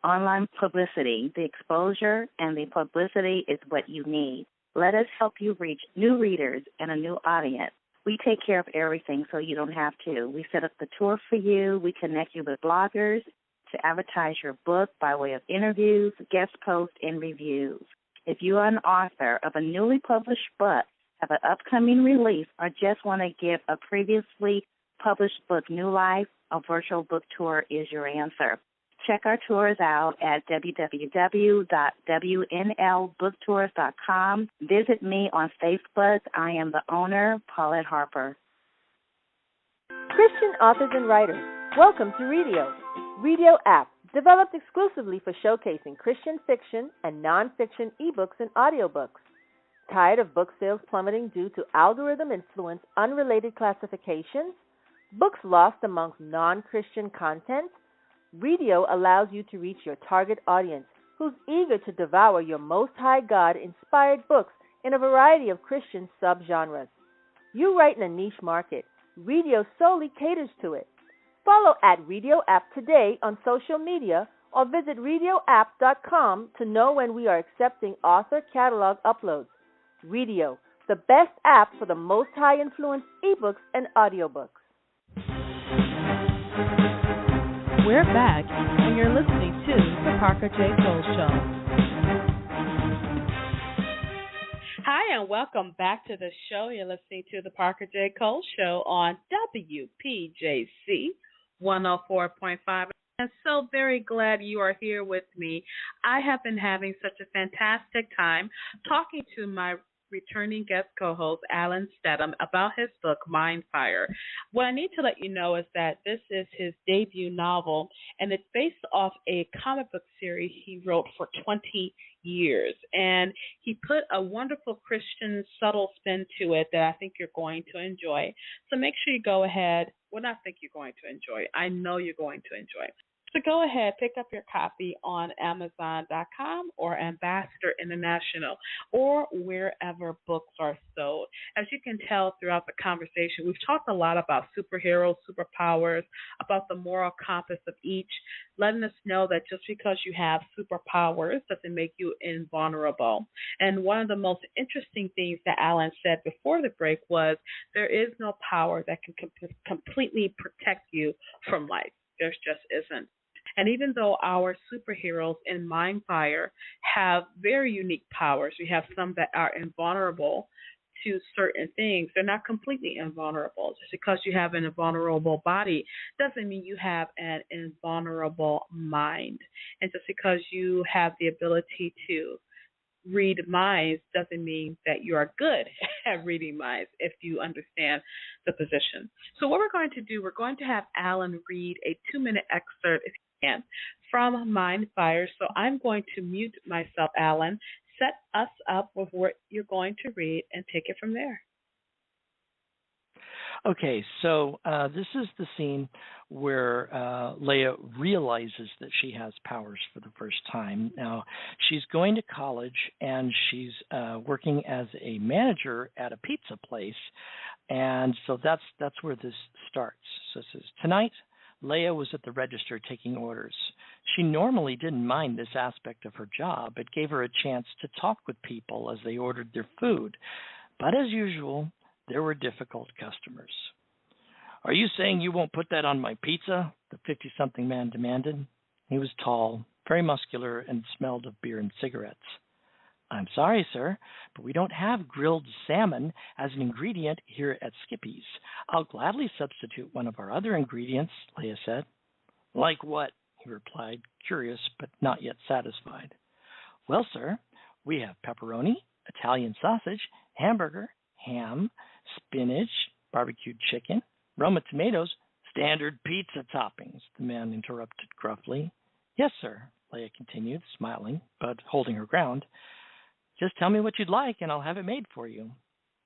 Online publicity, the exposure and the publicity is what you need. Let us help you reach new readers and a new audience. We take care of everything so you don't have to. We set up the tour for you. We connect you with bloggers to advertise your book by way of interviews, guest posts, and reviews. If you are an author of a newly published book, have an upcoming release, or just want to give a previously published book new life, a virtual book tour is your answer. Check our tours out at www.wnlbooktours.com. Visit me on Facebook. I am the owner, Paulette Harper. Christian authors and writers, welcome to Redio. Redio app, developed exclusively for showcasing Christian fiction and nonfiction ebooks and audiobooks. Tired of book sales plummeting due to algorithm-influenced unrelated classifications? Books lost amongst non-Christian content? Redio allows you to reach your target audience who's eager to devour your Most High God-inspired books in a variety of Christian subgenres. You write in a niche market. Redio solely caters to it. Follow at Redio App today on social media or visit RadioApp.com to know when we are accepting author catalog uploads. Redio, the best app for the Most High influenced ebooks and audiobooks. We're back, and you're listening to The Parker J. Cole Show. Hi, and welcome back to the show. You're listening to The Parker J. Cole Show on WPJC 104.5. I'm so very glad you are here with me. I have been having such a fantastic time talking to my returning guest co-host, Alan Steadham, about his book, Mindfire. What I need to let you know is that this is his debut novel, and it's based off a comic book series he wrote for 20 years. And he put a wonderful Christian, subtle spin to it that I think you're going to enjoy. So make sure you go ahead. Well, not think you're going to enjoy it. I know you're going to enjoy it. So go ahead, pick up your copy on Amazon.com or Ambassador International or wherever books are sold. As you can tell throughout the conversation, we've talked a lot about superheroes, superpowers, about the moral compass of each, letting us know that just because you have superpowers doesn't make you invulnerable. And one of the most interesting things that Alan said before the break was there is no power that can completely protect you from life. There just isn't. And even though our superheroes in Mindfire have very unique powers, we have some that are invulnerable to certain things. They're not completely invulnerable. Just because you have an invulnerable body doesn't mean you have an invulnerable mind. And just because you have the ability to read minds doesn't mean that you are good at reading minds if you understand the position. So what we're going to do, we're going to have Alan read a 2-minute excerpt, if you can, from Mindfire. So I'm going to mute myself, Alan. Set us up with what you're going to read and take it from there. Okay, so this is the scene where Leia realizes that she has powers for the first time. Now, she's going to college, and she's working as a manager at a pizza place, and so that's where this starts. So it says, tonight, Leia was at the register taking orders. She normally didn't mind this aspect of her job. It gave her a chance to talk with people as they ordered their food. But as usual, there were difficult customers. Are you saying you won't put that on my pizza? The 50-something man demanded. He was tall, very muscular, and smelled of beer and cigarettes. I'm sorry, sir, but we don't have grilled salmon as an ingredient here at Skippy's. I'll gladly substitute one of our other ingredients, Leia said. Like what? He replied, curious but not yet satisfied. Well, sir, we have pepperoni, Italian sausage, hamburger, ham, spinach, barbecued chicken, Roma tomatoes, standard pizza toppings, the man interrupted gruffly. Yes, sir, Leia continued, smiling, but holding her ground. Just tell me what you'd like, and I'll have it made for you.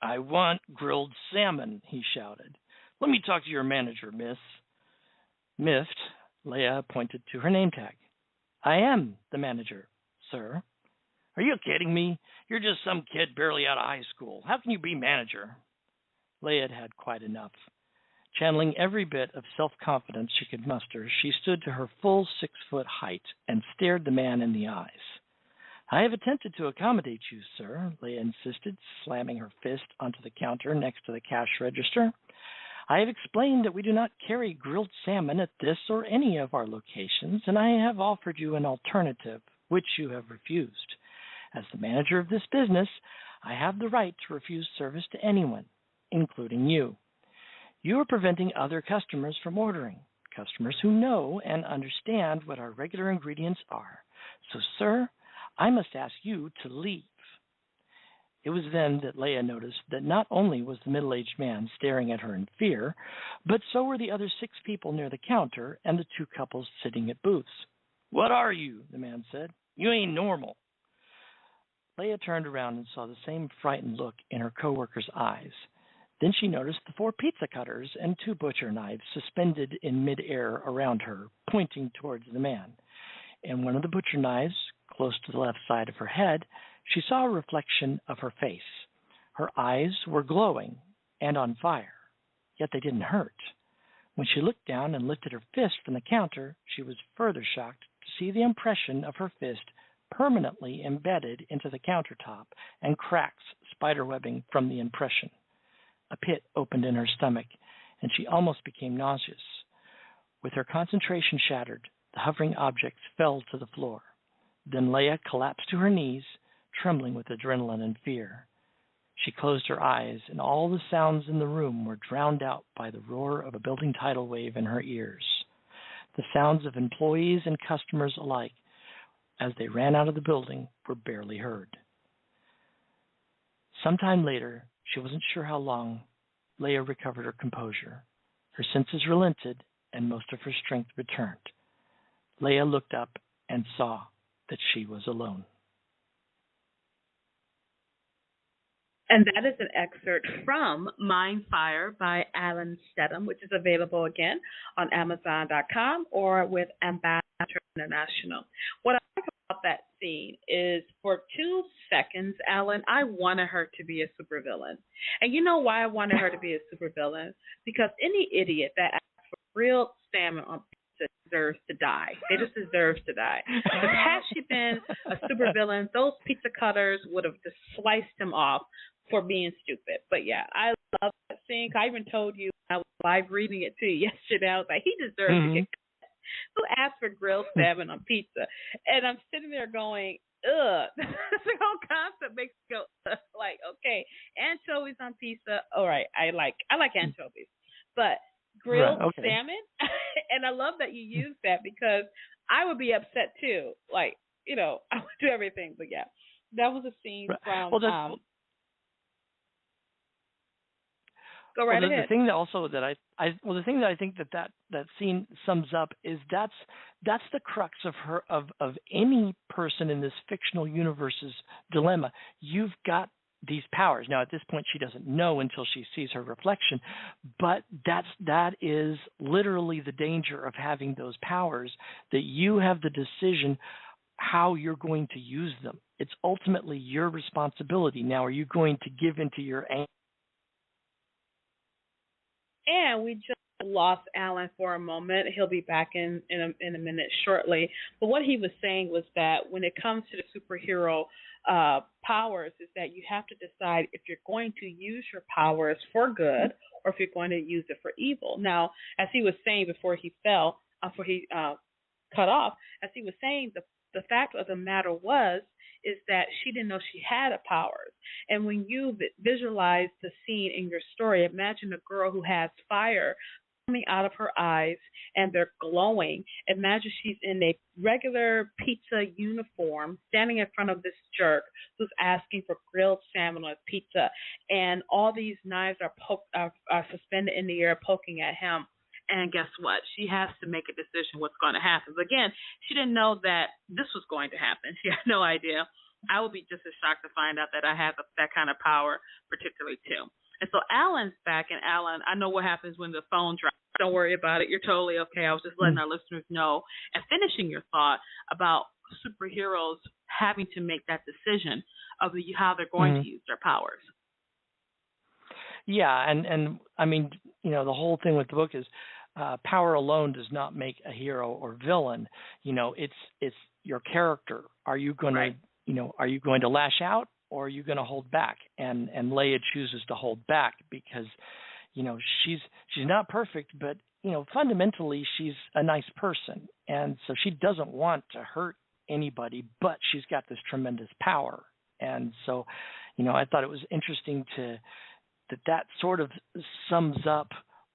I want grilled salmon, he shouted. Let me talk to your manager, miss. Miffed, Leia pointed to her name tag. I am the manager, sir. Are you kidding me? You're just some kid barely out of high school. How can you be manager? Leia had had quite enough. Channeling every bit of self-confidence she could muster, she stood to her full 6-foot height and stared the man in the eyes. I have attempted to accommodate you, sir, Leia insisted, slamming her fist onto the counter next to the cash register. I have explained that we do not carry grilled salmon at this or any of our locations, and I have offered you an alternative, which you have refused. As the manager of this business, I have the right to refuse service to anyone, including you. You are preventing other customers from ordering, customers who know and understand what our regular ingredients are. So, sir, I must ask you to leave. It was then that Leia noticed that not only was the middle-aged man staring at her in fear, but so were the other 6 people near the counter and the 2 couples sitting at booths. What are you? The man said. You ain't normal. Leia turned around and saw the same frightened look in her co-worker's eyes. Then she noticed the 4 pizza cutters and 2 butcher knives suspended in midair around her, pointing towards the man. In one of the butcher knives, close to the left side of her head, she saw a reflection of her face. Her eyes were glowing and on fire, yet they didn't hurt. When she looked down and lifted her fist from the counter, she was further shocked to see the impression of her fist permanently embedded into the countertop and cracks spiderwebbing from the impression. A pit opened in her stomach, and she almost became nauseous. With her concentration shattered, the hovering object fell to the floor. Then Leia collapsed to her knees, trembling with adrenaline and fear. She closed her eyes, and all the sounds in the room were drowned out by the roar of a building tidal wave in her ears. The sounds of employees and customers alike, as they ran out of the building, were barely heard. Sometime later, she wasn't sure how long, Leia recovered her composure. Her senses relented, and most of her strength returned. Leia looked up and saw that she was alone. And that is an excerpt from Mindfire by Alan Steadham, which is available again on Amazon.com or with Ambassador International. What I like about that scene is for 2 seconds, Alan, I wanted her to be a supervillain. And you know why I wanted her to be a supervillain? Because any idiot that asks for grilled salmon on pizza deserves to die. They just deserve to die. Because had she been a supervillain, those pizza cutters would have just sliced him off for being stupid. But yeah, I love that scene. I even told you I was live reading it to you yesterday. I was like, he deserves to get cut. Who asked for grilled salmon on pizza? And I'm sitting there going, ugh. The whole concept makes me go, like, okay, anchovies on pizza. All right, I like anchovies, but grilled salmon. And I love that you use that because I would be upset too. Like, you know, I would do everything. But yeah, that was a scene from. Go right ahead. The thing that also that the thing that I think that scene sums up is that's the crux of any person in this fictional universe's dilemma. You've got these powers. Now at this point she doesn't know until she sees her reflection, but that is literally the danger of having those powers, that you have the decision how you're going to use them. It's ultimately your responsibility. Now, are you going to give into your anger? And we just lost Alan for a moment. He'll be back in a minute shortly. But what he was saying was that when it comes to the superhero powers, is that you have to decide if you're going to use your powers for good or if you're going to use it for evil. Now, as he was saying before he fell, before he cut off, as he was saying, the fact of the matter is that she didn't know she had powers. And when you visualize the scene in your story, imagine a girl who has fire coming out of her eyes and they're glowing. Imagine she's in a regular pizza uniform standing in front of this jerk who's asking for grilled salmon on pizza, and all these knives are suspended in the air poking at him. And guess what? She has to make a decision what's going to happen. But again, she didn't know that this was going to happen. She had no idea. I would be just as shocked to find out that I have that kind of power, particularly too. And so Alan's back, and Alan, I know what happens when the phone drops. Don't worry about it. You're totally okay. I was just letting our listeners know and finishing your thought about superheroes having to make that decision of how they're going to use their powers. Yeah, and I mean, you know, the whole thing with the book is power alone does not make a hero or villain. You know, it's your character. Are you going to, you know, are you going to lash out or are you going to hold back? And Leia chooses to hold back because, you know, she's not perfect, but you know, fundamentally she's a nice person, and so she doesn't want to hurt anybody, but she's got this tremendous power. And so, you know, I thought it was interesting that sort of sums up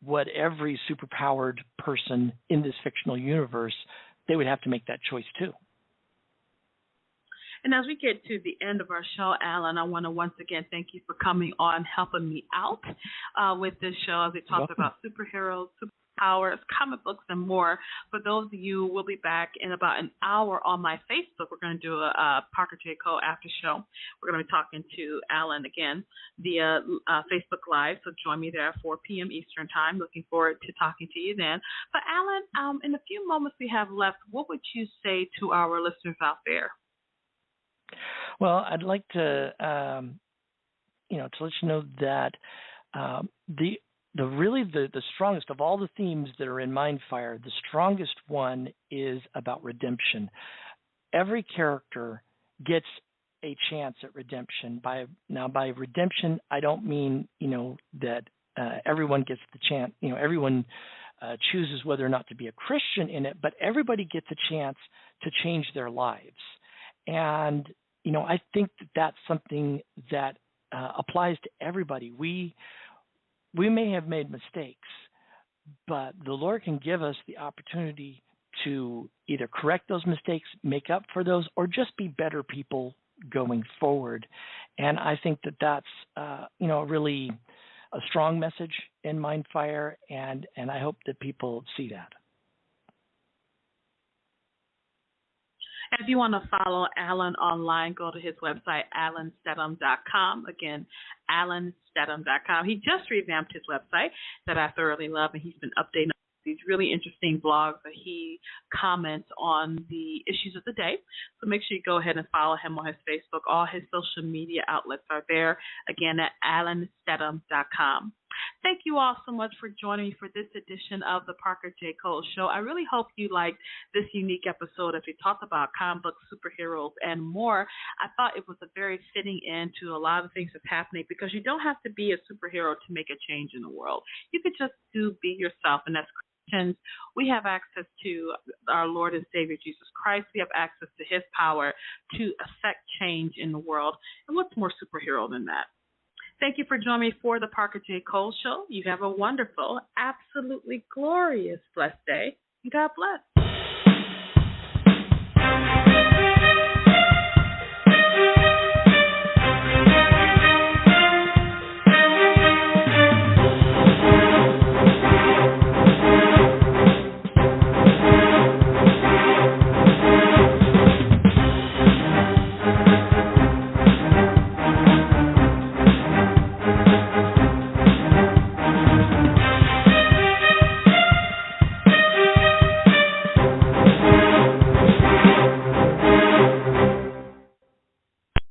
what every superpowered person in this fictional universe, they would have to make that choice too. And as we get to the end of our show, Alan, I want to once again thank you for coming on, helping me out with this show as we talked about superheroes, superpowers, comic books, and more. For those of you, we'll be back in about an hour on my Facebook. We're going to do a Parker J. Cole after show. We're going to be talking to Alan again via Facebook Live, so join me there at 4 p.m. Eastern Time. Looking forward to talking to you then. But Alan, in the few moments we have left, what would you say to our listeners out there? Well, I'd like to, you know, to let you know that the strongest of all the themes that are in Mindfire, the strongest one is about redemption. Every character gets a chance at redemption. By redemption, I don't mean, you know, that everyone gets the chance. You know, everyone chooses whether or not to be a Christian in it, but everybody gets a chance to change their lives. And, I think that that's something that applies to everybody. We may have made mistakes, but the Lord can give us the opportunity to either correct those mistakes, make up for those, or just be better people going forward. And I think that that's, really a strong message in Mindfire, and I hope that people see that. And if you want to follow Alan online, go to his website, alansteadham.com. Again, alansteadham.com. He just revamped his website that I thoroughly love, and he's been updating these really interesting blogs that he comments on the issues of the day. So make sure you go ahead and follow him on his Facebook. All his social media outlets are there, again, at alansteadham.com. Thank you all so much for joining me for this edition of the Parker J. Cole Show. I really hope you liked this unique episode as we talked about comic books, superheroes, and more. I thought it was a very fitting end to a lot of things that's happening, because you don't have to be a superhero to make a change in the world. You could just be yourself, and that's Christians. We have access to our Lord and Savior Jesus Christ. We have access to his power to affect change in the world. And what's more superhero than that? Thank you for joining me for the Parker J. Cole Show. You have a wonderful, absolutely glorious, blessed day. God bless.